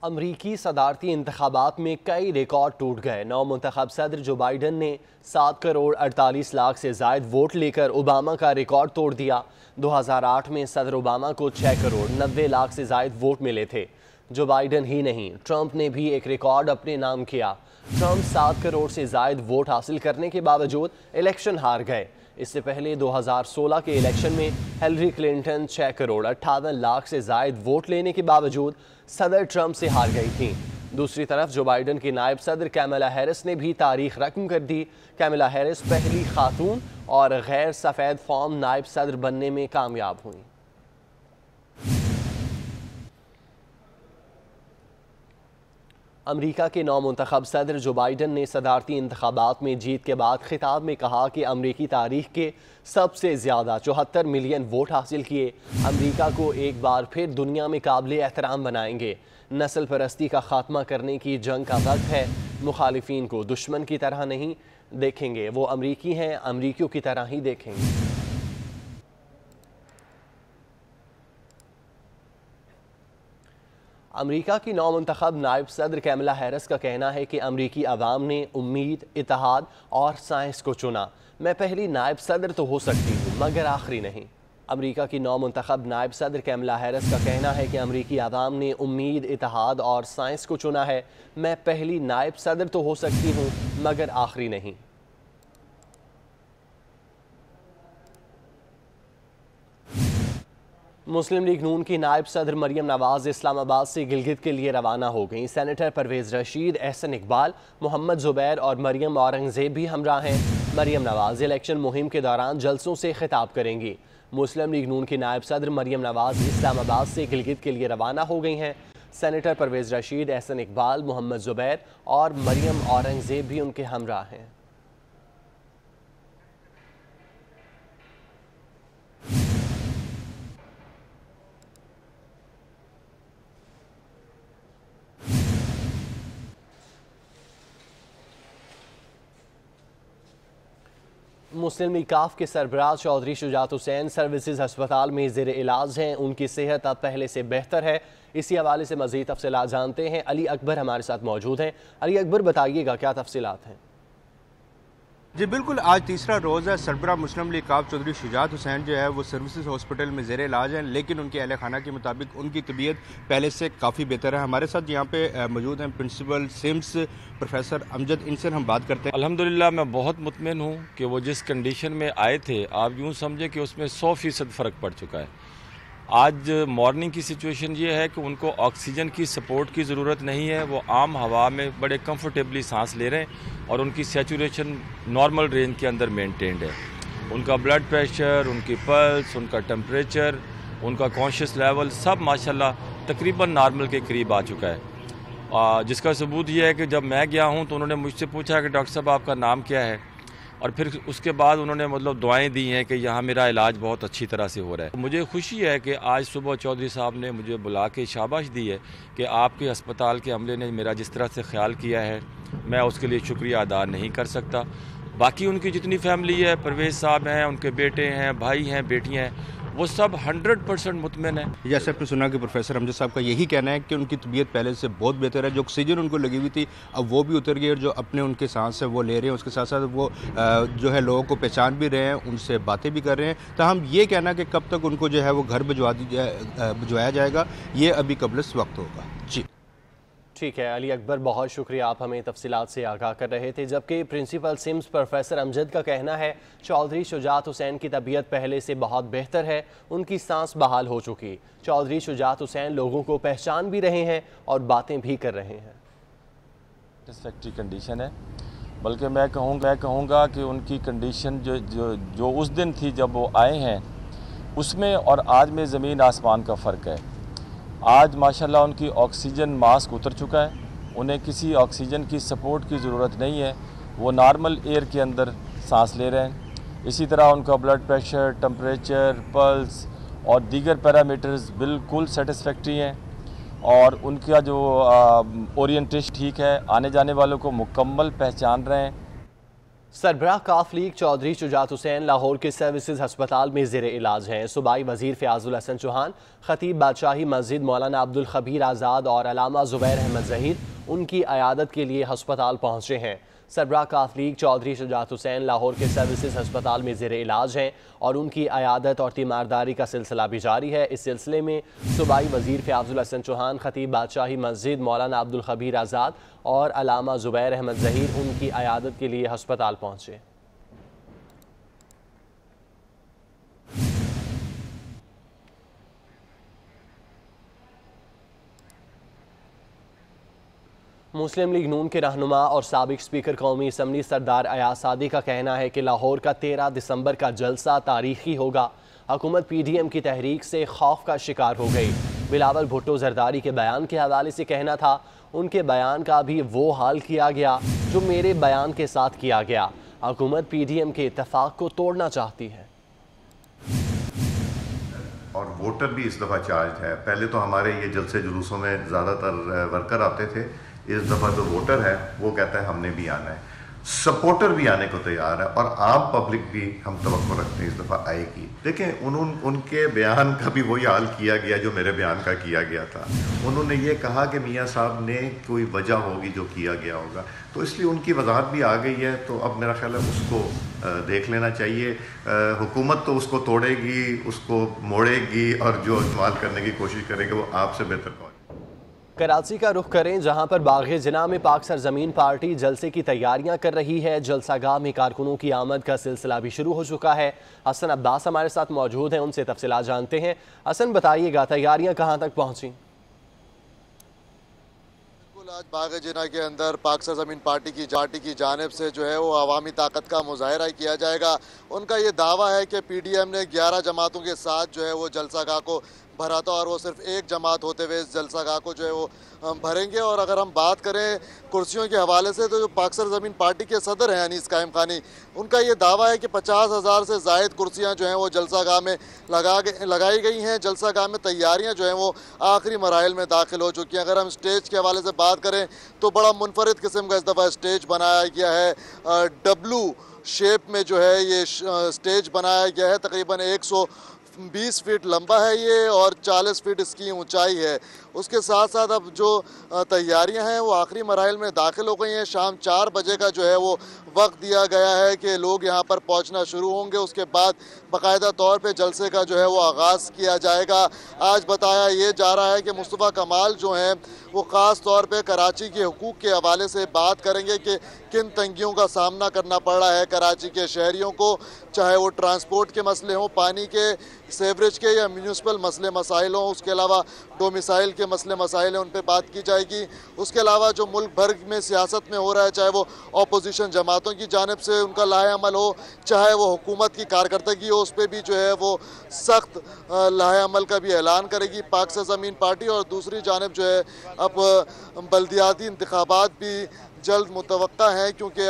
अमरीकी सदारती इंतखाबात में कई रिकॉर्ड टूट गए। नौ मुंतखब सदर जो बाइडन ने 7 करोड़ 48 लाख से जायद वोट लेकर ओबामा का रिकॉर्ड तोड़ दिया। 2008 में सदर ओबामा को 6 करोड़ 90 लाख से जायद वोट मिले थे। जो बाइडन ही नहीं, ट्रंप ने भी एक रिकॉर्ड अपने नाम किया। ट्रंप 7 करोड़ से जायद वोट हासिल करने के बावजूद इलेक्शन हार गए। इससे पहले 2016 के इलेक्शन में हिलरी क्लिंटन 6 करोड़ 58 लाख से जायद वोट लेने के बावजूद सदर ट्रंप से हार गई थी। दूसरी तरफ जो बाइडन की नायब सदर कैमला हैरिस ने भी तारीख रकम कर दी। कैमला हैरिस पहली खातून और गैर सफ़ेद फॉर्म नायब सदर बनने में कामयाब हुई। अमरीका के नौ मुंतखब सदर जो बाइडन ने सदारती इंतखाबात में जीत के बाद खिताब में कहा कि अमरीकी तारीख के सबसे ज़्यादा 74 मिलियन वोट हासिल किए अमरीका को एक बार फिर दुनिया में काबिल एहतराम बनाएंगे। नस्ल परस्ती का खात्मा करने की जंग का वक्त है। मुखालिफिन को दुश्मन की तरह नहीं देखेंगे, वो अमरीकी हैं, अमरीकियों की तरह ही देखेंगे। अमरीका की नौ मुंतखब नायब सदर कैमला हैरिस का कहना है कि अमरीकी अवाम ने उम्मीद, इत्तेहाद और साइंस को चुना। मैं पहली नायब सदर तो हो सकती हूँ मगर आखिरी नहीं। अमरीका की नौ मुंतखब नायब सदर कैमला हैरिस का कहना है कि अमरीकी अवाम ने उम्मीद, इत्तेहाद और साइंस को चुना है। मैं पहली नायब सदर तो हो सकती हूँ मगर आखिरी नहीं। मुस्लिम लीग नून की नायब सदर मरियम नवाज इस्लामाबाद से गिलगित के लिए रवाना हो गई। सेनेटर परवेज रशीद, एहसन इकबाल, मोहम्मद जुबैर और मरियम औरंगजेब भी हमरा हैं। मरियम नवाज इलेक्शन मुहिम के दौरान जलसों से खिताब करेंगी। मुस्लिम लीग नून की नायब सदर मरियम नवाज इस्लामाबाद से गिलगित के लिए रवाना हो गई हैं। सेनेटर परवेज रशीद, एहसन इकबाल, मोहम्मद जुबैर और मरियम औरंगजेब भी उनके हमरा हैं। मुस्लिम लीग काफ के सरबराह चौधरी शुजात हुसैन सर्विसेज अस्पताल में ज़ेर इलाज हैं। उनकी सेहत अब पहले से बेहतर है। इसी हवाले से मज़ीद तफसीलात जानते हैं। अली अकबर हमारे साथ मौजूद हैं। अली अकबर, बताइएगा क्या तफसीलात हैं? जी बिल्कुल, आज तीसरा रोज़ है। सरबराह मुस्लिम लीग काफ चौधरी शुजात हुसैन जो है वो सर्विसेज हॉस्पिटल में ज़ेर इलाज हैं, लेकिन उनके अहल खाना के मुताबिक उनकी तबीयत पहले से काफ़ी बेहतर है। हमारे साथ यहाँ पे मौजूद हैं प्रिंसिपल सिम्स प्रोफेसर अमजद, इनसे हम बात करते हैं। अल्हम्दुलिल्लाह मैं बहुत मुतमिन हूँ कि वो जिस कंडीशन में आए थे, आप यूँ समझे कि उसमें 100% फ़र्क पड़ चुका है। आज मॉर्निंग की सिचुएशन ये है कि उनको ऑक्सीजन की सपोर्ट की ज़रूरत नहीं है। वो आम हवा में बड़े कंफर्टेबली सांस ले रहे हैं और उनकी सैचुरेशन नॉर्मल रेंज के अंदर मेंटेन्ड है। उनका ब्लड प्रेशर, उनकी पल्स, उनका टेम्परेचर, उनका कॉन्शियस लेवल सब माशाल्लाह तकरीबन नॉर्मल के करीब आ चुका है। जिसका सबूत ये है कि जब मैं गया हूँ तो उन्होंने मुझसे पूछा कि डॉक्टर साहब आपका नाम क्या है, और फिर उसके बाद उन्होंने मतलब दुआएं दी हैं कि यहाँ मेरा इलाज बहुत अच्छी तरह से हो रहा है। मुझे खुशी है कि आज सुबह चौधरी साहब ने मुझे बुला के शाबाश दी है कि आपके अस्पताल के अमले ने मेरा जिस तरह से ख्याल किया है, मैं उसके लिए शुक्रिया अदा नहीं कर सकता। बाकी उनकी जितनी फैमिली है, परवेज़ साहब हैं, उनके बेटे हैं, भाई हैं, बेटियाँ हैं, वो सब 100% मुतमिन है। जैसे आपने सुना कि प्रोफेसर अमजद साहब का यही कहना है कि उनकी तबीयत पहले से बहुत बेहतर है। जो ऑक्सीजन उनको लगी हुई थी अब वो भी उतर गई, और जो अपने उनके सांस है वो ले रहे हैं। उसके साथ साथ वो जो है लोगों को पहचान भी रहे हैं, उनसे बातें भी कर रहे हैं। तो हम ये कहना कि कब तक उनको जो है वो घर भिजवाया जाएगा, ये अभी कबलस वक्त होगा। जी ठीक है अली अकबर, बहुत शुक्रिया, आप हमें तफसीलात से आगाह कर रहे थे। जबकि प्रिंसिपल सिम्स प्रोफेसर अमजद का कहना है चौधरी शुजात हुसैन की तबीयत पहले से बहुत बेहतर है, उनकी सांस बहाल हो चुकी। चौधरी शुजात हुसैन लोगों को पहचान भी रहे हैं और बातें भी कर रहे हैं। सेटिस्फैक्टरी कंडीशन है, बल्कि मैं कहूँगा कि उनकी कंडीशन जो उस दिन थी जब वो आए हैं उसमें और आज में ज़मीन आसमान का फ़र्क है। आज माशाल्लाह उनकी ऑक्सीजन मास्क उतर चुका है, उन्हें किसी ऑक्सीजन की सपोर्ट की ज़रूरत नहीं है, वो नॉर्मल एयर के अंदर सांस ले रहे हैं। इसी तरह उनका ब्लड प्रेशर, टेम्परेचर, पल्स और दीगर पैरामीटर्स बिल्कुल सेटिस्फैक्ट्री हैं, और उनका जो ओरिएंटेशन ठीक है, आने जाने वालों को मुकम्मल पहचान रहे हैं। सरबराह काफ लीग चौधरी शुजात हुसैन लाहौर के सर्विसेज हस्पताल में ज़ेर इलाज हैं। सूबाई वजीर फ़याज़ुल हसन चौहान, खतीब बादशाही मस्जिद मौलाना अब्दुल खबीर आज़ाद और अलामा ज़ुबैर अहमद ज़हीर उनकी अयादत के लिए हस्पताल पहुँचे हैं। सरबराह काफ लीग चौधरी शुजात हुसैन लाहौर के सर्विसेज हस्पताल में ज़ेर इलाज हैं और उनकी अयादत और तीमारदारी का सिलसिला भी जारी है। इस सिलसिले में सूबाई वजीर फ़याज़ुल हसन चौहान, खतीब बादशाही मस्जिद मौलाना अब्दुल खबीर आज़ाद और अलामा ज़ुबैर अहमद ज़हीर उनकी अयादत के लिए हस्पताल पहुँचे। मुस्लिम लीग नून के रहनुमा और साबिक स्पीकर कौमी असम्बली सरदार अयाज सादी का कहना है कि लाहौर का 13 दिसंबर का जलसा तारीखी होगा। हुकूमत PDM की तहरीक से खौफ का शिकार हो गई। बिलावल भुट्टो जरदारी के बयान के हवाले से कहना था, उनके बयान का भी वो हाल किया गया जो मेरे बयान के साथ किया गया। हुकूमत PDM के इत्तेफाक को तोड़ना चाहती है और वोटर भी इस दफ़ा चार्ज है। पहले तो हमारे ये जलसे जुलूसों में ज़्यादातर वर्कर आते थे, इस दफ़ा जो वोटर है वो कहता है हमने भी आना है, सपोर्टर भी आने को तैयार है और आम पब्लिक भी हम तवक्को रखते हैं इस दफ़ा आएगी। देखें उनके बयान का भी वही हाल किया गया जो मेरे बयान का किया गया था। उन्होंने ये कहा कि मियाँ साहब ने कोई वजह होगी जो किया गया होगा, तो इसलिए उनकी वजाहत भी आ गई है। तो अब मेरा ख्याल है उसको देख लेना चाहिए। हुकूमत तो उसको तोड़ेगी, उसको मोड़ेगी और जो इस्तेमाल करने की कोशिश करेगी वो आपसे बेहतर कौन। कराची का रुख करें, जहां पर बाग़े जिना में पाक सरजमीन पार्टी जलसे की तैयारियां कर रही है। जलसागाह में कारकुनों की आमद का सिलसिला भी शुरू हो चुका है। हसन अब्बास हमारे साथ मौजूद हैं, उनसे तफसीलात जानते हैं। हसन, बताइएगा तैयारियां कहां तक पहुंची? आज बाग़े जिना के अंदर पाक सरजमीन पार्टी की जानिब से जो है वो अवामी ताकत का मुजाहरा किया जाएगा। उनका ये दावा है कि PDM ने 11 जमातों के साथ जो है वो जलसागाह को भरा था और वो सिर्फ एक जमात होते हुए इस जलसागाह को जो है वो भरेंगे। और अगर हम बात करें कुर्सियों के हवाले से, तो जो पाक सरजमीन पार्टी के सदर हैं अनीस कायम खानी, उनका ये दावा है कि 50,000 से ज़ायद कुर्सियाँ जो हैं वो जलसागाह में लगाई गई हैं। जलसागाह में तैयारियाँ जो हैं वो आखिरी मराइल में दाखिल हो चुकी हैं। अगर हम स्टेज के हवाले से बात करें तो बड़ा मुनफरिद किस्म का इस दफ़ा स्टेज बनाया गया है। डब्लू शेप में जो है ये स्टेज बनाया गया है। तकरीबन 120 फीट लंबा है ये और 40 फीट इसकी ऊंचाई है। उसके साथ साथ अब जो तैयारियां हैं वो आखिरी मराइल में दाखिल हो गई हैं। शाम 4 बजे का जो है वो वक्त दिया गया है कि लोग यहां पर पहुंचना शुरू होंगे। उसके बाद बाकायदा तौर पे जलसे का जो है वो आगाज़ किया जाएगा। आज बताया ये जा रहा है कि मुस्तफ़ा कमाल जो हैं वो ख़ास तौर पे कराची के हुकूक के हवाले से बात करेंगे कि किन तंगियों का सामना करना पड़ रहा है कराची के शहरियों को, चाहे वो ट्रांसपोर्ट के मसले हों, पानी के, सेवरेज के या म्यूनिसिपल मसले मसाइल हों। उसके अलावा डोमिसाइल के मसले मसाइल हैं, उन पर बात की जाएगी। उसके अलावा जो मुल्क भर में सियासत में हो रहा है, चाहे वो अपोजिशन जमातों की जानिब से उनका लाहेअमल हो, चाहे वो हुकूमत की कारकर्दगी हो, उस पर भी जो है वो सख्त लाहेअमल का भी ऐलान करेगी पाक सरजमीन पार्टी। और दूसरी जानिब जो है अब बल्दियाती इंतखाबात भी जल्द मुतवक्का है, क्योंकि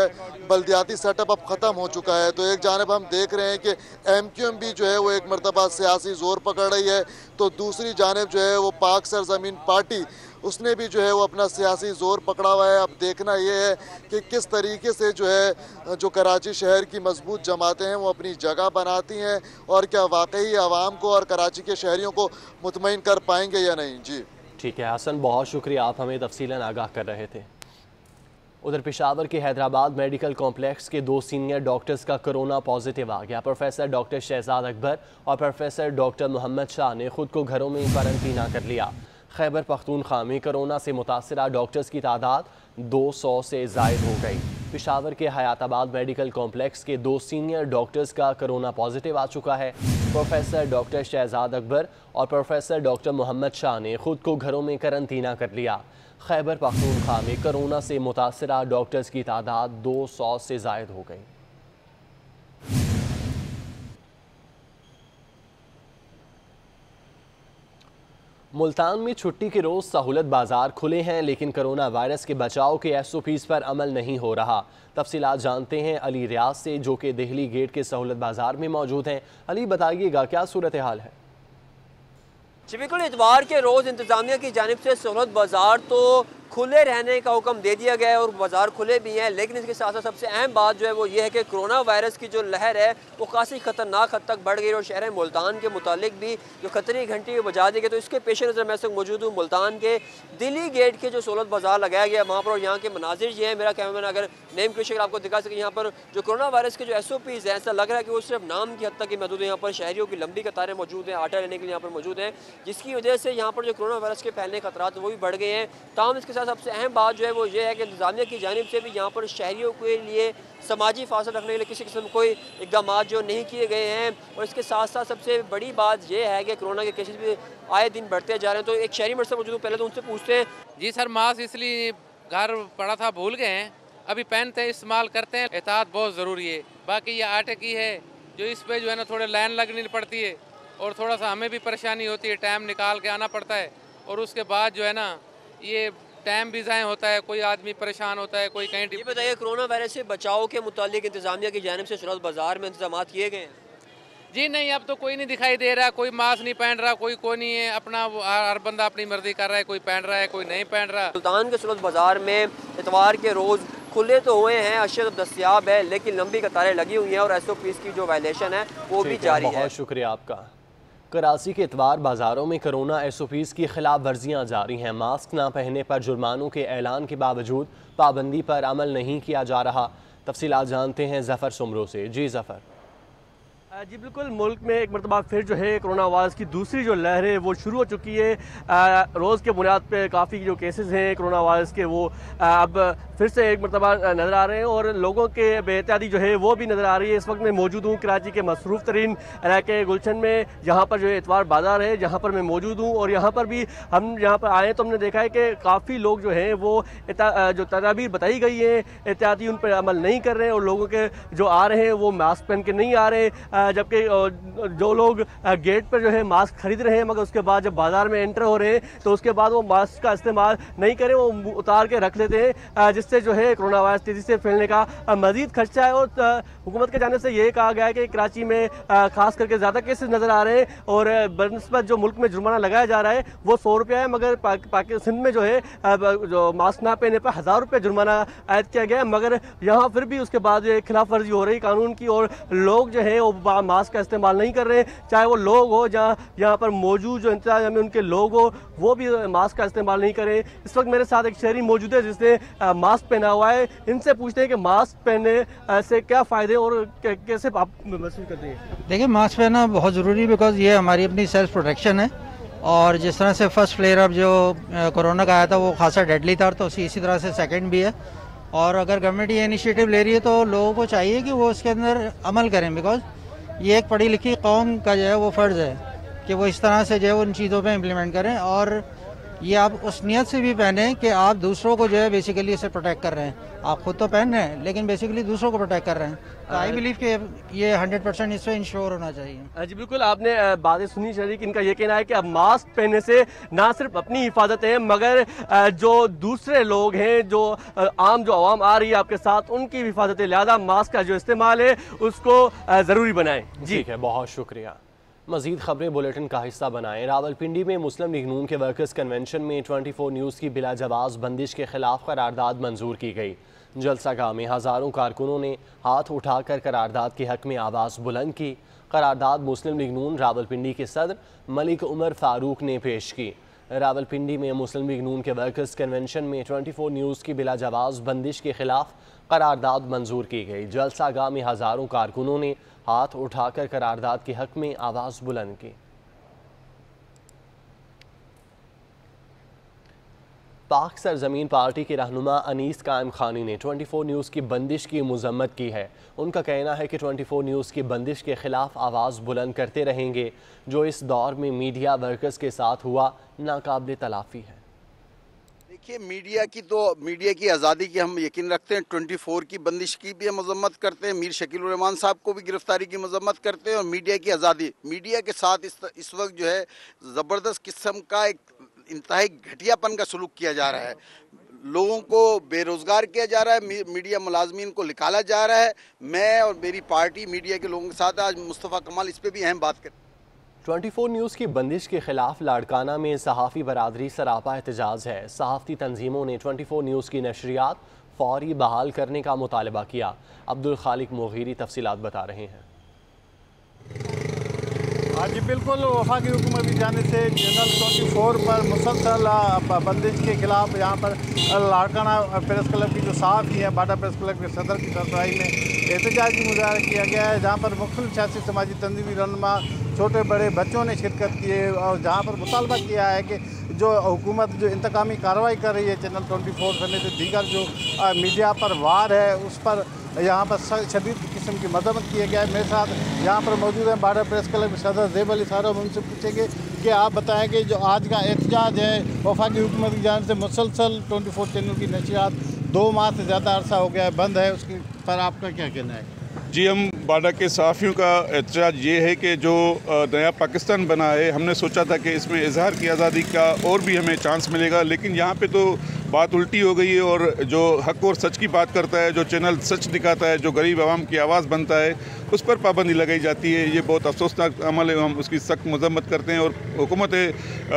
बल्दियाती सेटअप अब ख़त्म हो चुका है। तो एक जानब हम देख रहे हैं कि MQM भी जो है वो एक मरतबा सियासी जोर पकड़ रही है, तो दूसरी जानब जो है वो पाक सरजमीन पार्टी उसने भी जो है वो अपना सियासी जोर पकड़ा हुआ है। अब देखना ये है कि किस तरीके से जो है जो कराची शहर की मजबूत जमातें हैं वो अपनी जगह बनाती हैं और क्या वाकई आवाम को और कराची के शहरियों को मुतमईन कर पाएंगे या नहीं। जी ठीक है हसन, बहुत शुक्रिया, आप हमें तफसीलन आगाह कर रहे थे। उधर पेशावर के हैदराबाद मेडिकल कॉम्प्लेक्स के 2 सीनियर डॉक्टर्स का कोरोना पॉजिटिव आ गया। प्रोफेसर डॉक्टर शहजाद अकबर और प्रोफेसर डॉक्टर मोहम्मद शाह ने खुद को घरों में क्वारंटीना कर लिया। खैबर पख्तूनख्वा में कोरोना से मुतासरा डॉक्टर्स की तादाद 200 से ज़ायद हो गई। पेशावर के हयाताबाद मेडिकल कॉम्प्लेक्स के 2 सीनियर डॉक्टर्स का कोरोना पॉजिटिव आ चुका है। प्रोफेसर डॉक्टर शहजाद अकबर और प्रोफेसर डॉक्टर मोहम्मद शाह ने खुद को घरों में क्वारंटीना कर लिया। खैबर पख्तूनख्वा में कोरोना से मुतासरा डॉक्टर्स की तादाद 200 से ज़ायद हो गई। मुल्तान में छुट्टी के रोज़ सहूलत बाज़ार खुले हैं, लेकिन कोरोना वायरस के बचाव के SOPs पर अमल नहीं हो रहा। तफसीलात जानते हैं अली रियाज से, जो कि दिल्ली गेट के सहूलत बाज़ार में मौजूद हैं। अली, बताइएगा क्या सूरत हाल है? जी बिल्कुल, इतवार के रोज़ इंतज़ामिया की जानिब से सहूलत बाज़ार तो खुले रहने का हुक्म दे दिया गया है और बाज़ार खुले भी हैं। लेकिन इसके साथ साथ सबसे अहम बात जो है वो ये है कि कोरोना वायरस की जो लहर है वो काफ़ी ख़तरनाक हद तक बढ़ गई और शहर मुल्तान के मुतालिक भी जो खतरे की घंटी बजा दी गई। तो इसके पेश नज़र मैं मौजूद हूँ मुल्तान के दिल्ली गेट के जो सहूलत बाज़ार लगाया गया वहाँ पर, और यहाँ के मनाजिर ये हैं। मेरा कैमरामैन अगर नेम क्रिशर आपको दिखा सके, यहाँ पर जो कोरोना वायरस के जो SOPs हैं, ऐसा लग रहा है कि वो सिर्फ नाम की हद तक ही महदूद है। यहाँ पर शहरियों की लंबी कतारें मौजूद हैं, आटा लेने के लिए यहाँ पर मौजूद हैं, जिसकी वजह से यहाँ पर जो कोरोना वायरस के फैलने के खतरात वो भी बढ़ गए हैं। ताहम इसके साथ सबसे अहम बात जो है वो ये है कि इंतजामिया की जानिब से भी यहाँ पर शहरियों के लिए समाजी फासला रखने के लिए किसी किस्म के कोई इकदाम जो नहीं किए गए हैं। और इसके साथ साथ सबसे बड़ी बात यह है कि कोरोना के केसेस भी आए दिन बढ़ते जा रहे हैं। तो एक शहरी मर्द से मौजूद, पहले तो उनसे पूछते हैं। जी सर, मास्क इसलिए घर पड़ा था भूल गए हैं, अभी पहनते हैं, इस्तेमाल करते हैं। एहतियात बहुत ज़रूरी है। बाकी ये आटे की है जो इस पे जो है ना थोड़े लाइन लगनी पड़ती है और थोड़ा सा हमें भी परेशानी होती है, टाइम निकाल के आना पड़ता है। और उसके बाद जो है ना ये टाइम भी ज़ाया होता है, कोई आदमी परेशान होता है, कोई कहीं। ये बताइए, कोरोना वायरस से बचाव के मुतालिक इंतजामिया की जानिब से सूरत बाज़ार में इंतजाम किए गए हैं? जी नहीं, अब तो कोई नहीं दिखाई दे रहा, कोई मास्क नहीं पहन रहा, कोई नहीं है, अपना हर बंदा अपनी मर्जी कर रहा है, कोई पहन रहा है, कोई नहीं पहन रहा। सुल्तान के सूरत बाज़ार में इतवार के रोज़ खुले तो हुए हैं, अशिया तो दस्तियाब है, लेकिन लंबी कतारें लगी हुई हैं और SOPs की जो वायलेशन है वो भी जारी है। बहुत शुक्रिया आपका। कराची के इतवार बाज़ारों में कोरोना SOPs की खिलाफ वर्जियाँ जारी हैं। मास्क ना पहनने पर जुर्मानों के ऐलान के बावजूद पाबंदी पर अमल नहीं किया जा रहा। तफसीलात जानते हैं ज़फ़र सुमरो से। जी ज़फ़र। जी बिल्कुल, मुल्क में एक मरतबा फिर जो है कोरोना वायरस की दूसरी जो लहर है वो शुरू हो चुकी है। रोज़ के बुनियाद पे काफ़ी जो केसेस हैं कोरोना वायरस के वो अब फिर से एक मरतबा नज़र आ रहे हैं और लोगों के बेहतियाती जो है वो भी नज़र आ रही है। इस वक्त मैं मौजूद हूँ कराची के मसरूफ़ तरीन इलाके गुलशन में, जहाँ पर जो है इतवार बाज़ार है, जहाँ पर मैं मौजूद हूँ। और यहाँ पर भी हम यहाँ पर आए तो हमने देखा है कि काफ़ी लोग जो हैं वो जो तदाबीर बताई गई है एहतियाती उन पर अमल नहीं कर रहे हैं और लोगों के जो आ रहे हैं वो मास्क पहन के नहीं आ रहे, जबकि जो लोग गेट पर जो है मास्क खरीद रहे हैं मगर उसके बाद जब बाज़ार में एंटर हो रहे हैं तो उसके बाद वो मास्क का इस्तेमाल नहीं करें, वो उतार के रख लेते हैं, जिससे जो है कोरोना वायरस तेज़ी से फैलने का मज़ीद खर्चा है। और हुकूमत की जानिब से ये कहा गया है कि कराची में ख़ास करके ज़्यादा केसेस नज़र आ रहे हैं और बनस्बत जो मुल्क में जुर्माना लगाया जा रहा है वो 100 रुपया है, मगर पाकिस्तान में जो है जो मास्क ना पहनने पर 1000 रुपये जुर्माना आयद किया गया है। मगर यहाँ फिर भी उसके बाद खिलाफ वर्जी हो रही कानून की और लोग जो है वो मास्क का इस्तेमाल नहीं कर रहे, चाहे वो लोग हो जहाँ यहाँ पर मौजूद जो इंतजाम में उनके लोग हो वो भी मास्क का इस्तेमाल नहीं करें। इस वक्त मेरे साथ एक शहरी मौजूद है जिसने मास्क पहना हुआ है। इनसे पूछते हैं कि मास्क पहनने से क्या फ़ायदे और कैसे आप महसूस करते हैं? देखिए, मास्क पहनना बहुत ज़रूरी है बिकॉज ये हमारी अपनी सेल्फ प्रोटेक्शन है। और जिस तरह से फर्स्ट फ्लेयर अप जो कोरोना का आया था वो खासा डेडली था, तो इसी तरह से सेकेंड भी है। और अगर गवर्नमेंट ये इनिशिएटिव ले रही है तो लोगों को चाहिए कि वो इसके अंदर अमल करें, बिकॉज ये एक पढ़ी लिखी कौम का जो है वो फ़र्ज़ है कि वो इस तरह से जो है उन चीज़ों पे इम्प्लीमेंट करें। और ये आप उस नियत से भी पहने कि आप दूसरों को जो है बेसिकली इसे प्रोटेक्ट कर रहे हैं। आप खुद तो पहन रहे हैं लेकिन बेसिकली दूसरों को प्रोटेक्ट कर रहे हैं। तो आई बिलीव कि ये 100% इस पर इंश्योर होना चाहिए। जी बिल्कुल, आपने बातें सुनी शरीक, इनका ये कहना है कि अब मास्क पहनने से ना सिर्फ अपनी हिफाजत है मगर जो दूसरे लोग हैं, जो आम जो आवाम आ रही है आपके साथ, उनकी भी हिफाजत है। लिहाजा मास्क का जो इस्तेमाल है उसको ज़रूरी बनाएं। जी ठीक है, बहुत शुक्रिया। मज़ीद खबरें बुलेटिन का हिस्सा बनाएं। रावलपिंडी में मुस्लिम लीग नून के वर्कर्स कन्वेंशन में 24 न्यूज़ की बिला जवाज़ बंदिश के खिलाफ करारदाद मंजूर की गई। जलसागाह में हज़ारों कारकुनों ने हाथ उठाकर करारदाद के हक़ में आवाज़ बुलंद की। करारदाद मुस्लिम लीग नून रावलपिंडी के सदर मलिक उमर फारूक ने पेश की। रावलपिंडी में मुस्लिम लीग नून के वर्कर्स कन्वेंशन में 24 न्यूज़ की बिला जवाज़ बंदिश के खिलाफ करारदाद मंजूर की गई। जलसागाह में हज़ारों कारकुनों ने हाथ उठाकर करारदाद के हक़ में आवाज़ बुलंद की। पाक सरजमीन पार्टी के रहनुमा अनीस कायम खानी ने 24 न्यूज़ की बंदिश की मज़म्मत की है। उनका कहना है कि 24 न्यूज़ की बंदिश के ख़िलाफ़ आवाज़ बुलंद करते रहेंगे। जो इस दौर में मीडिया वर्कर्स के साथ हुआ नाकाबिल तलाफ़ी है। देखिए, मीडिया की आज़ादी की हम यकीन रखते हैं। 24 की बंदिश की भी हम मजम्मत करते हैं। मीर शकील उर रहमान साहब को भी गिरफ्तारी की मजम्मत करते हैं। और मीडिया की आज़ादी, मीडिया के साथ इस वक्त जो है ज़बरदस्त किस्म का एक इंतहाई घटियापन का सलूक किया जा रहा है। लोगों को बेरोज़गार किया जा रहा है, मीडिया मुलाजमीन को निकाला जा रहा है। मैं और मेरी पार्टी मीडिया के लोगों के साथ आज मुस्तफ़ा कमाल इस पर भी अहम बात करें। 24 न्यूज़ की बंदिश के खिलाफ लाड़काना में सहाफ़ी बरादरी सरापा एहतजाज है। सहाफ़ती तंजीमों ने 24 न्यूज़ की नशरियात फौरी बहाल करने का मुतालबा किया। अब्दुल खालिक मोगीरी तफसीलात बता रहे हैं। हाँ जी बिल्कुल, वफाकी हुकूमत की जानिब से चैनल 24 पर मुसलसल बंदिश के खिलाफ यहाँ पर लाड़काना प्रेस क्लब की जो सहाफ़ी है, बाटा प्रेस क्लब के सदर की सरबराही में एहतजाजी मुजाहरा किया गया है, जहाँ पर मुख्तलिफ सियासी समाजी तंजीमी रहनुमा छोटे बड़े बच्चों ने शिरकत की है और जहाँ पर मुतालबा किया है कि जो हुकूमत जो इंतकामी कार्रवाई कर रही है चैनल 24 समेत दीगर जो मीडिया पर वार है उस पर यहाँ पर शदीद किस्म की मजम्मत किया गया है। मेरे साथ यहाँ पर मौजूद हैं बाटा प्रेस क्लब के सदर ज़ेब अली साहब। उनसे पूछेंगे कि आप बताएं कि जो आज का एहतजाज है वफाकी हुकूमत की जानिब से मुसलसल 24 चैनल की नशियात 2 माह से ज़्यादा अरसा हो गया है बंद है, उसके पर आपका क्या कहना है? जी, हम बाटा के सहाफ़ियों का एहतजाज ये है कि जो नया पाकिस्तान बना है, हमने सोचा था कि इसमें इजहार की आज़ादी का और भी हमें चांस मिलेगा, लेकिन यहाँ पे तो बात उल्टी हो गई है और जो हक और सच की बात करता है, जो चैनल सच दिखाता है, जो गरीब आवाम की आवाज़ बनता है, उस पर पाबंदी लगाई जाती है। ये बहुत अफसोसनाक अमल है, हम उसकी सख्त मजम्मत करते हैं और हुकूमत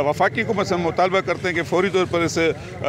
वफाकी हुकूमत से हम मुतालबा करते हैं कि फौरी तौर पर इस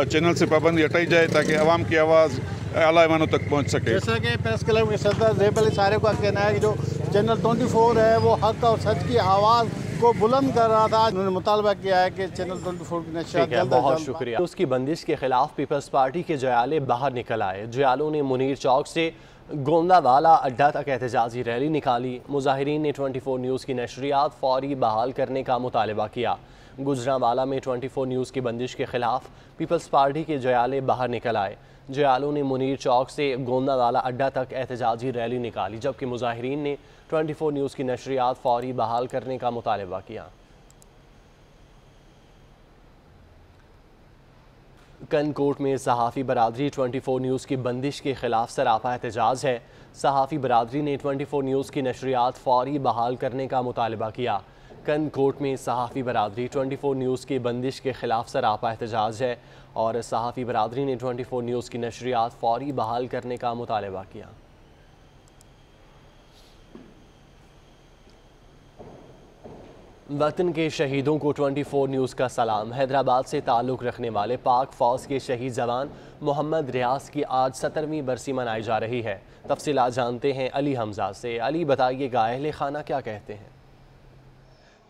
चैनल से पाबंदी हटाई जाए ताकि आवाम की आवाज़ आला ऐवानों तक पहुँच सके। जैसा कि प्रेस क्लब के सदर ज़ेब अली साहब का कहना है कि जो चैनल 24 है वो हक और सच की आवाज़ को बुलंद कर रहा था। उन्होंने मुतालबा किया है कि चैनल 24 की नशियात जल्द बहुत शुक्रिया। उसकी बंदिश के खिलाफ पीपल्स पार्टी के जयाले बाहर निकल आए। जयालों ने मुनीर चौक से गोंदावाला अड्डा तक एहतजाजी रैली निकाली। मुजाहिरीन ने 24 न्यूज़ की नशरियात फौरी बहाल करने का मुतालबा किया। गुजरांवाला में 24 न्यूज़ की बंदिश के खिलाफ पीपल्स पार्टी के जयाले बाहर निकल आए। जयालों ने मुनीर चौक से गोंदावाला अड्डा तक एहतजाजी रैली निकाली, जबकि मुजाहिरीन ने 24 न्यूज़ की नशरियात फौरी बहाल करने का मुतालबा किया। कनकोट में सहाफ़ी बरादरी 24 न्यूज़ की बंदिश के खिलाफ सरापा एहतजाज है। सहाफ़ी बरादरी ने 24 न्यूज़ की नशरियात फौरी बहाल करने का मुतालबा किया। कनकोट में सहाफ़ी बरादरी 24 न्यूज़ की बंदिश के खिलाफ सरापा एहतजाज है और सहाफ़ी बरादरी ने 24 न्यूज़ की नशरियात फौरी बहाल करने का मुतालबा किया। वतन के शहीदों को 24 न्यूज़ का सलाम। हैदराबाद से ताल्लुक़ रखने वाले पाक फ़ौज के शहीद जवान मोहम्मद रियाज की आज 17वीं बरसी मनाई जा रही है। तफसीलात जानते हैं अली हमजा से। अली बताइएगा, अहले खाना क्या कहते हैं?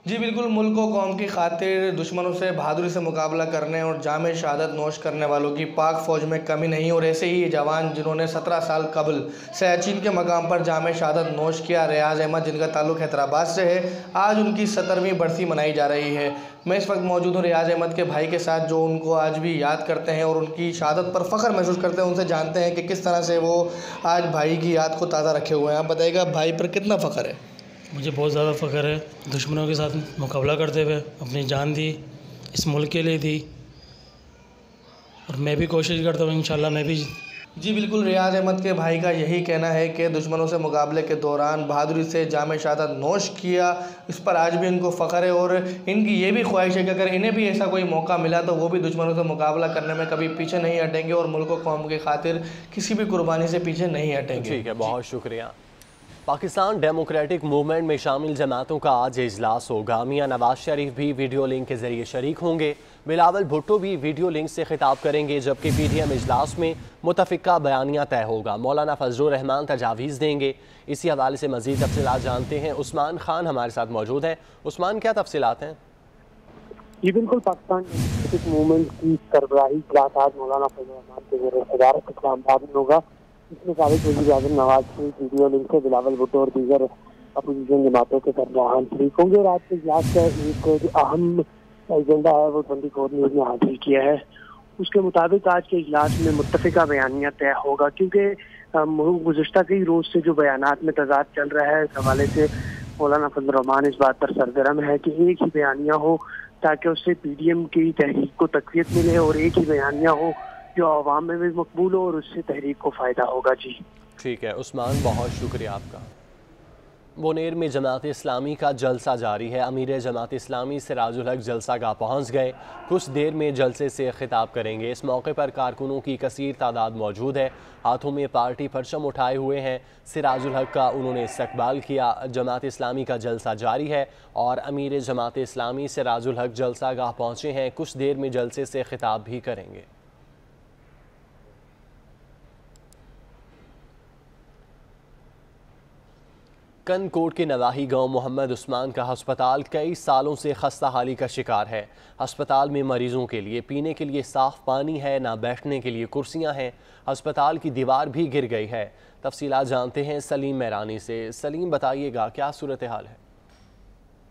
जी बिल्कुल, मुल्क व कौम की खातिर दुश्मनों से बहादुरी से मुकाबला करने और जामे शहादत नोश करने वालों की पाक फ़ौज में कमी नहीं। और ऐसे ही ये जवान जिन्होंने 17 साल कबल सियाचिन के मकाम पर जामे शहादत नोश किया, रियाज अहमद जिनका ताल्लुक़ हैदराबाद से है, आज उनकी 17वीं बरसी मनाई जा रही है। मैं इस वक्त मौजूद हूँ रियाज अहमद के भाई के साथ, जो उनको आज भी याद करते हैं और उनकी शहादत पर फ़ख्र महसूस करते हैं। उनसे जानते हैं कि किस तरह से वो आज भाई की याद को ताज़ा रखे हुए हैं। आप बताइएगा, भाई पर कितना फ़ख्र है? मुझे बहुत ज़्यादा फ़ख्र है। दुश्मनों के साथ मुकाबला करते हुए अपनी जान दी, इस मुल्क के लिए दी, और मैं भी कोशिश करता हूँ इंशाल्लाह मैं भी। जी बिल्कुल, रियाज अहमद के भाई का यही कहना है कि दुश्मनों से मुकाबले के दौरान बहादुरी से जामे शहादत नोश किया, इस पर आज भी इनको फ़ख्र है। और इनकी ये भी ख्वाहिश है कि अगर इन्हें भी ऐसा कोई मौका मिला तो वो भी दुश्मनों से मुकाबला करने में कभी पीछे नहीं हटेंगे और मुल्क व कौम की खातिर किसी भी कुर्बानी से पीछे नहीं हटेंगे। ठीक है, बहुत शुक्रिया। पाकिस्तान डेमोक्रेटिक मूवमेंट में शामिल जमातों का आज इजलास होगा। मियां नवाज शरीफ भी वीडियो लिंक के जरिए शरीक होंगे। बिलावल भुट्टो भी वीडियो लिंक से खिताब करेंगे, जबकि PDM इजलास में मुतफ़िका बयानिया तय होगा। मौलाना फजलुर रहमान तजावीज़ देंगे। इसी हवाले से मज़ीद तफसीलात जानते हैं। उस्मान खान हमारे साथ मौजूद हैं। उस्मान, क्या तफसीलात हैं? जी बिल्कुल, पाकिस्तान डेमोक्रेटिक मूवमेंट की सरबराही इजलास आज मौलाना फजलुर रहमान के ज़रिए सदारत इस्लामाबाद में होगा। इसमें साबिक़ वज़ीर-ए-आज़म नवाज शरीफ वीडियो लिंक से बिलावल भुट्टो और दीगर अपोजिशन जमातों के सरबराहान शरीक होंगे। और आज के इजलास का एक जो अहम एजेंडा है वो 24 न्यूज़ ने हासिल किया है। उसके मुताबिक आज के इजलास में मुत्तफ़िका बयानिया तय होगा, क्योंकि गुज़िश्ता कई रोज़ से जो बयानात में तज़ाद चल रहा है, इस हवाले से मौलाना फजलुर रहमान इस बात पर सरगर्म है कि एक ही बयानिया हो ताकि उससे PDM की तहरीक को तक़वियत मिले और एक ही बयानिया हो जो आवाम में भी मकबूल हो और उससे तहरीक को फ़ायदा होगा। जी ठीक है उस्मान, बहुत शुक्रिया आपका। बोनेर में जमात इस्लामी का जलसा जारी है। अमीर जमात इस्लामी सिराजुल हक जलसा गाह पहुँच गए, कुछ देर में जलसे से खिताब करेंगे। इस मौके पर कारकुनों की कसीर तादाद मौजूद है, हाथों में पार्टी परचम उठाए हुए हैं। सिराजुल हक का उन्होंने इस्तकबाल किया। जमात इस्लामी का जलसा जारी है और अमीर जमात इस्लामी सिराजुल हक जलसा गाह पहुँचे हैं, कुछ देर में जलसे से खिताब भी करेंगे। कनकोट के नवाही गांव मोहम्मद उस्मान का अस्पताल कई सालों से खस्ता हाली का शिकार है। अस्पताल में मरीजों के लिए पीने के लिए साफ़ पानी है, ना बैठने के लिए कुर्सियां हैं। अस्पताल की दीवार भी गिर गई है। तफसीलात जानते हैं सलीम मेहरानी से। सलीम, बताइएगा क्या सूरत हाल है?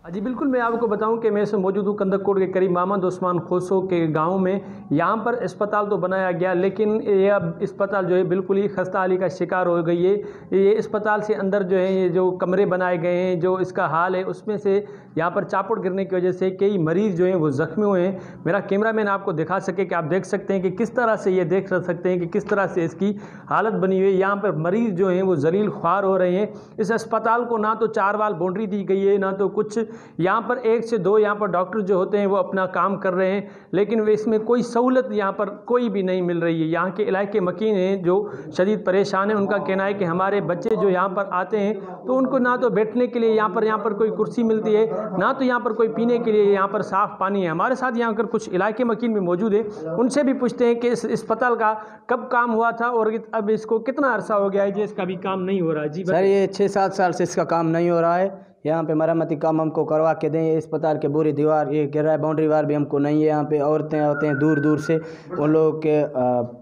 जी बिल्कुल, मैं आपको बताऊं कि मैं इस मौजूद हूँ कंदकोट के करीब मोहम्मद उस्मान खोसो के गांव में। यहाँ पर अस्पताल तो बनाया गया, लेकिन ये अब अस्पताल जो है बिल्कुल ही खस्ता हाली का शिकार हो गई है। ये अस्पताल से अंदर जो है ये जो कमरे बनाए गए हैं, जो इसका हाल है, उसमें से यहाँ पर चापड़ गिरने की वजह से कई मरीज़ जो हैं वो ज़ख्मी हुए हैं। मेरा कैमरामैन आपको दिखा सके कि आप देख सकते हैं कि किस तरह से ये देख सकते हैं कि किस तरह से इसकी हालत बनी हुई है। यहाँ पर मरीज़ जो हैं वो जलील ख्वार हो रहे हैं। इस अस्पताल को ना तो 4 वाल बाउंड्री दी गई है, ना तो कुछ यहाँ पर 1 से 2 यहाँ पर डॉक्टर जो होते हैं वो अपना काम कर रहे हैं, लेकिन वे इसमें कोई सहूलत यहाँ पर कोई भी नहीं मिल रही है। यहाँ के इलाके मकीन हैं जो शदीद परेशान हैं। उनका कहना है कि हमारे बच्चे जो यहाँ पर आते हैं तो उनको ना तो बैठने के लिए यहाँ पर कोई कुर्सी मिलती है, ना तो यहाँ पर कोई पीने के लिए यहाँ पर साफ़ पानी है। हमारे साथ यहाँ पर कुछ इलाके मकीन भी मौजूद है, उनसे भी पूछते हैं कि इस अस्पताल का कब काम हुआ था और अब इसको कितना अरसा हो गया है जी इसका भी काम नहीं हो रहा है? जी सर, ये 6-7 साल से इसका काम नहीं हो रहा है। यहाँ पे मरम्मती काम हमको करवा के दें। अस्पताल के पूरी दीवार ये गिर रहा है, बाउंड्री वार भी हमको नहीं है। यहाँ पे औरतें आते हैं दूर दूर से, उन लोगों के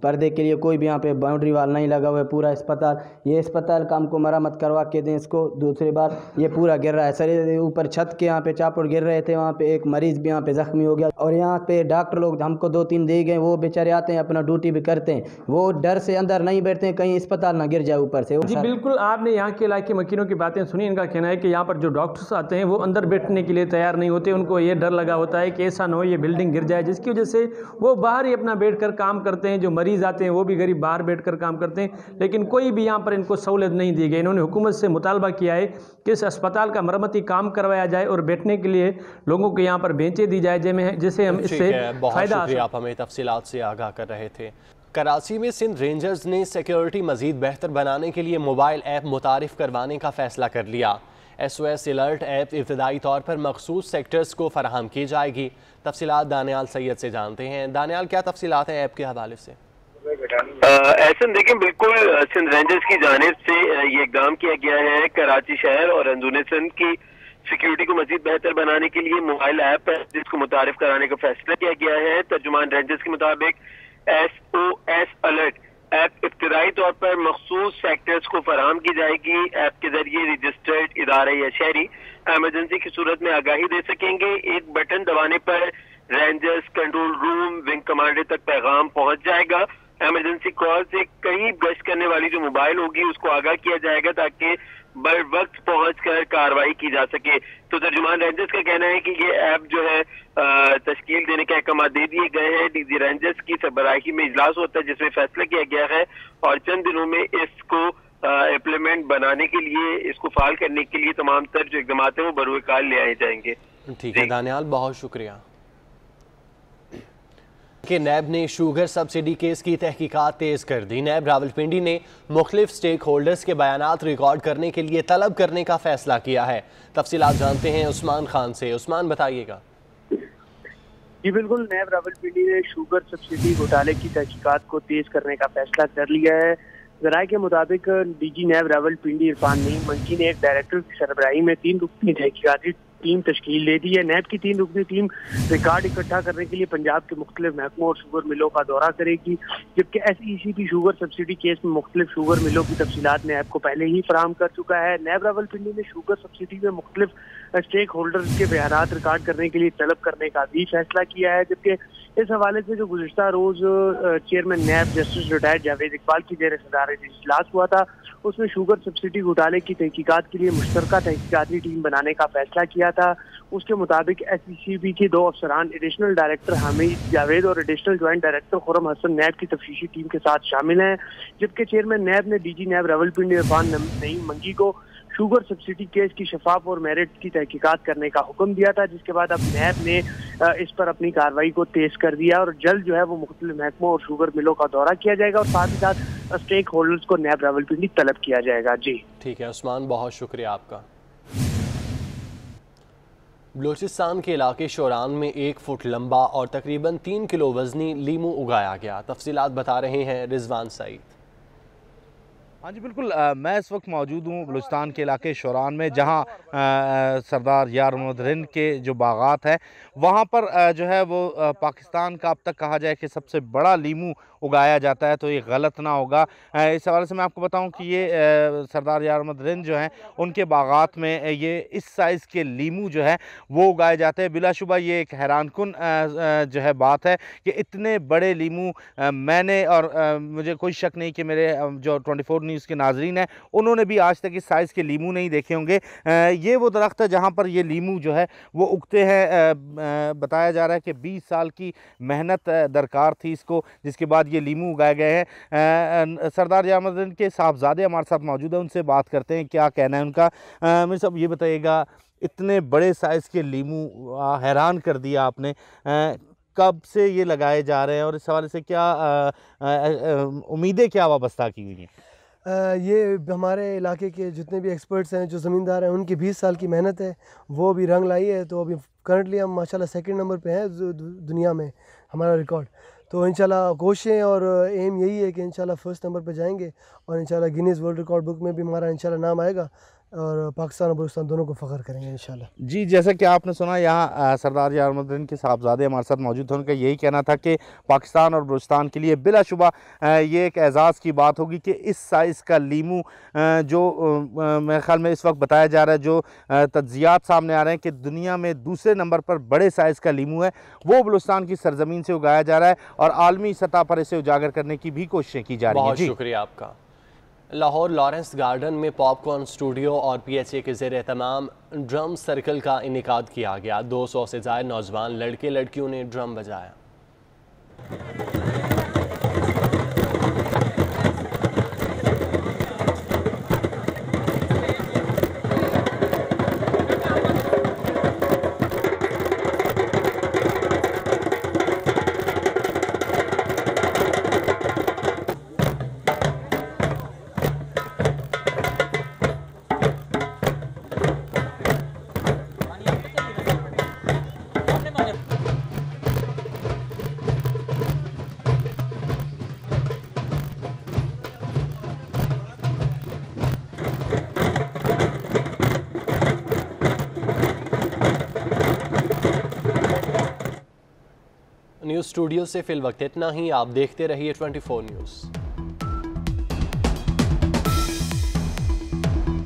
पर्दे के लिए कोई भी यहाँ पे बाउंड्री वाल नहीं लगा हुआ है। पूरा अस्पताल, ये अस्पताल का हमको मरम्मत करवा के दें इसको। दूसरी बार ये पूरा गिर रहा है सर, ऊपर छत के यहाँ पे चापड़ गिर रहे थे, वहाँ पे एक मरीज़ भी यहाँ पे ज़ख्मी हो गया। और यहाँ पे डॉक्टर लोग हमको 2-3 दे गए, वो बेचारे आते हैं अपना ड्यूटी भी करते हैं, वो डर से अंदर नहीं बैठते हैं कहीं अस्पताल ना गिर जाए ऊपर से। जी बिल्कुल, आपने यहाँ के इलाके मकीनों की बातें सुनी। इनका कहना है कि यहाँ पर जो डॉक्टर्स आते हैं वो अंदर बैठने के लिए तैयार नहीं होते। उनको ये डर लगा होता है कि ऐसा ना हो ये बिल्डिंग गिर जाए, जिसकी वजह से वो बाहर ही अपना बैठकर काम करते हैं। जो मरीज़ आते हैं वो भी गरीब बाहर बैठकर काम करते हैं, लेकिन कोई भी यहाँ पर इनको सहूलत नहीं दी गई। इन्होंने हुकूमत से मुतालबा किया है कि इस अस्पताल का मरम्मती काम करवाया जाए और बैठने के लिए लोगों को यहाँ पर बेंचें दी जाए जिससे हम इससे फ़ायदा। आप हमें तफसीलात से आगाह कर रहे थे। कराची में सिंध रेंजर्स ने सिक्योरिटी मज़ीद बेहतर बनाने के लिए मोबाइल ऐप मुतारिफ करवाने का फ़ैसला कर लिया। SOS अलर्ट ऐप इब्तदाई तौर पर मखसूस सेक्टर्स को फराहम की जाएगी। तफसीलात दानियाल सैयद से जानते हैं। दानियाल, क्या तफसीलात हैं ऐप के हवाले से? ऐसा देखें, बिल्कुल सिंध रेंजर्स की जानिब से ये इक़दाम किया गया है। कराची शहर और अंदरूनी सिंध की सिक्योरिटी को मजीद बेहतर बनाने के लिए मोबाइल ऐप है जिसको मुतारिफ कराने का फैसला किया गया है। तर्जुमान रेंजर्स के मुताबिक SOS अलर्ट ऐप इब्तदाई तौर पर मखसूस सेक्टर्स को फराहम की जाएगी। ऐप के जरिए रजिस्टर्ड इदारे या शहरी एमरजेंसी की सूरत में आगाही दे सकेंगे। एक बटन दबाने पर rangers control room wing commander तक पैगाम पहुंच जाएगा। एमरजेंसी कॉल से करीब गश्त करने वाली जो मोबाइल होगी उसको आगाह किया जाएगा ताकि बर वक्त पहुंचकर कार्रवाई की जा सके। तो तर्जुमान रेंजर्स का कहना है कि ये ऐप जो है तश्कील देने के अहकाम दे दिए गए हैं। DG रेंजर्स की सरबराही में इजलास होता है जिसमें फैसला किया गया है और चंद दिनों में इसको इम्प्लीमेंट बनाने के लिए, इसको फाल करने के लिए तमाम तर जो इक़दाम हैं वो बरूकाल ले आए जाएंगे। ठीक है दानियाल, बहुत शुक्रिया। कि नैब ने शुगर सब्सिडी केस की तहकीकात तेज कर दी। नैब रावलपिंडी ने मुख्तलिफ स्टेक होल्डर्स के बयानात रिकॉर्ड करने के लिए तलब करने का फैसला किया है। तफसीलात जानते हैं उस्मान खान से। उस्मान, बताइएगा। जी बिल्कुल, नैब रावलपिंडी ने शुगर सब्सिडी घोटाले की तहकीकात को तेज करने का फैसला कर लिया है। ज़राए के मुताबिक DG नैब रावलपिंडी इरफान नईम मंकी ने एक डायरेक्टर की सरबराही में 3 रुकनी तहकीकाती टीम तश्कील दे दी है। नैब की 3 रुकनी टीम रिकॉर्ड इकट्ठा करने के लिए पंजाब के मुख्तलिफ महकमों और शुगर मिलों का दौरा करेगी, जबकि SEC शुगर सब्सिडी केस में मुख्तलिफ शुगर मिलों की तफसीलात नैब को पहले ही फराहम कर चुका है। नैब रावलपिंडी ने शुगर सब्सिडी में मुख्तलिफ स्टेक होल्डर्स के बयानात रिकॉर्ड करने के लिए तलब करने का भी फैसला किया है, जबकि इस हवाले से जो गुज़िश्ता रोज chairman NAB justice retired Javed Iqbal की जेर सदारत इजलास हुआ था, उसमें शुगर सब्सिडी घोटाले की तहकीकात के लिए मुश्तरका तहकीकाती टीम बनाने का फैसला किया था। उसके मुताबिक SECB के 2 अफसरान एडिशनल डायरेक्टर हामिद जावेद और additional joint director Khurram Hasan NAB की तफ्तीशी टीम के साथ शामिल हैं, जबकि चेयरमैन नैब ने DG नैब रावलपिंडी इरफान नईम मंकी को शुगर सब्सिडी केस की शफाफ और मेरिट की तहकीकात करने का हुक्म दिया था, जिसके बाद अब नैब ने इस पर अपनी कार्रवाई को तेज कर दिया और जल्द जो है वो मुख्तलिफ महकमों और शुगर मिलों का दौरा किया जाएगा और साथ ही साथ स्टेक होल्डर्स को नैब रावलपिंडी तलब किया जाएगा। जी ठीक है उस्मान, बहुत शुक्रिया आपका। बलूचिस्तान के इलाके शोरान में 1 फुट लंबा और तकरीबन 3 किलो वजनी लीमू उगाया गया। तफसीलात बता रहे हैं रिजवान सईद। हाँ जी बिल्कुल, मैं इस वक्त मौजूद हूँ बलूचिस्तान के इलाके शोरान में, जहाँ सरदार यार मोहम्मद रिंद के जो बागात हैं वहाँ पर जो है वो पाकिस्तान का अब तक कहा जाए कि सबसे बड़ा लीमू उगाया जाता है तो ये गलत ना होगा। इस हवाले से मैं आपको बताऊं कि ये सरदार यार मोहम्मद रिंद जो हैं उनके बागात में ये इस साइज़ के लीमू जो है वो उगाए जाते हैं। बिलाशुबा ये एक हैरानकुन जो है बात है कि इतने बड़े लीमू मैंने और मुझे कोई शक नहीं कि मेरे जो 24 न्यूज़ के नाजरीन हैं उन्होंने भी आज तक इस साइज़ के लीमू नहीं देखे होंगे। ये वो दरख्त है जहाँ पर ये लीमू जो है वो उगते हैं। बताया जा रहा है कि 20 साल की मेहनत दरकार थी इसको, जिसके बाद ये लीमू उगाए गए हैं। सरदार यार मोहम्मद रिंद के साहबजादे हमारे साथ मौजूद हैं, उनसे बात करते हैं क्या कहना है उनका। मेरे साहब ये बताइएगा, इतने बड़े साइज़ के लीमू हैरान कर दिया आपने, कब से ये लगाए जा रहे हैं और इस हवाले से क्या उम्मीदें क्या वाबस्ता की हुई हैं? ये हमारे इलाके के जितने भी एक्सपर्ट्स हैं, जो ज़मींदार हैं, उनकी 20 साल की मेहनत है, वो भी रंग लाई है। तो अभी करंटली हम माशाल्लाह 2nd नंबर पे हैं दुनिया में हमारा रिकॉर्ड। तो इंशाल्लाह कोशिशें और एम यही है कि इंशाल्लाह 1st नंबर पे जाएंगे और इंशाल्लाह गिनीज़ वर्ल्ड रिकॉर्ड बुक में भी हमारा इंशाल्लाह नाम आएगा और पाकिस्तान और बलूचिस्तान दोनों को फ़ख्र करेंगे इंशाल्लाह। जी, जैसा कि आपने सुना, यहाँ सरदार यार मोहम्मद रिंद के साहबजादे हमारे साथ मौजूद थे। उनका यही कहना था कि पाकिस्तान और बलूचिस्तान के लिए बिलाशुबा ये एक एज़ाज़ की बात होगी कि इस साइज़ का लीमू जो मेरे ख्याल में इस वक्त बताया जा रहा है, जो तज्ज़ियात सामने आ रहे हैं कि दुनिया में दूसरे नंबर पर बड़े साइज़ का लीमू है, वो बलूचिस्तान की सरजमीन से उगाया जा रहा है और आलमी सतह पर इसे उजागर करने की भी कोशिशें की जा रही हैं। बहुत शुक्रिया आपका। लाहौर लॉरेंस गार्डन में पॉपकॉर्न स्टूडियो और PHA के ज़ेर एहतमाम ड्रम सर्कल का इनेकाद किया गया। 200 से ज़ायद नौजवान लड़के लड़कियों ने ड्रम बजाया। न्यूज़ स्टूडियो से फिल वक्त इतना ही। आप देखते रहिए 24 न्यूज़।